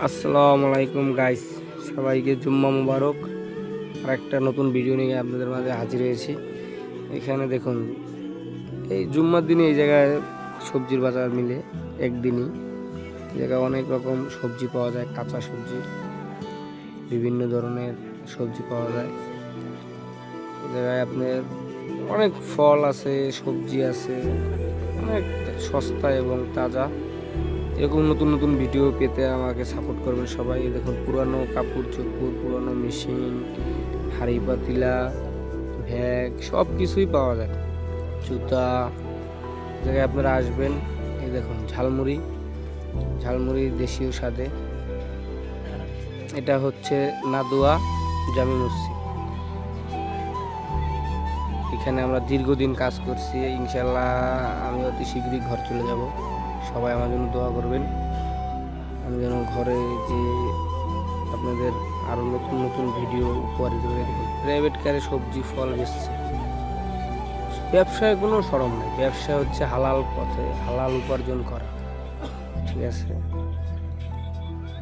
আসসালামু আলাইকুম গাইস, সবাইকে জুম্মা মুবারক। আর একটা নতুন ভিডিও নিয়ে আপনাদের মাঝে হাজির হয়েছি। এখানে দেখুন, এই জুম্মার দিনে এই জায়গায় সবজির বাজার মিলে একদিনই। এই জায়গায় অনেক রকম সবজি পাওয়া যায়, কাঁচা সবজি, বিভিন্ন ধরনের সবজি পাওয়া যায়। এই জায়গায় আপনার অনেক ফল আছে, সবজি আছে, অনেক সস্তা এবং তাজা। এরকম নতুন নতুন ভিডিও পেতে আমাকে সাপোর্ট করবেন সবাই। দেখুন, পুরানো কাপড় চোপড়, পুরানো মেশিন, হাঁড়ি পাতিলা, ব্যাগ, সব কিছুই পাওয়া যায়, জুতা। জায়গায় আপনারা আসবেন। এই দেখুন, ঝালমুড়ি, ঝালমুড়ি দেশীয় স্বাদে। এটা হচ্ছে নাদুয়া জামি মসজিদ। এখানে আমরা দীর্ঘদিন কাজ করছি। ইনশাল্লাহ আমি অতি শীঘ্রই ঘর চলে যাব। সবাই আমার জন্য দোয়া করবেন, আমি যেন ঘরে যে আপনাদের আরও নতুন নতুন ভিডিও উপহার দিতে পারি। প্রাইভেট কারে সবজি ফল বেচছে। ব্যবসায় কোনো শরম নেই, ব্যবসা হচ্ছে হালাল পথে হালাল উপার্জন করা, ঠিক আছে?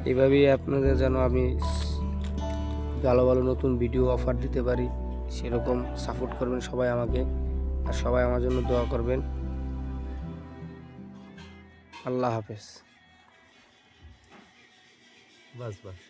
এইভাবেই আপনাদের যেন আমি ভালো ভালো নতুন ভিডিও অফার দিতে পারি, সেরকম সাপোর্ট করবেন সবাই আমাকে। আর সবাই আমার জন্য দোয়া করবেন। আল্লাহ হাফেজ। বাস বাস।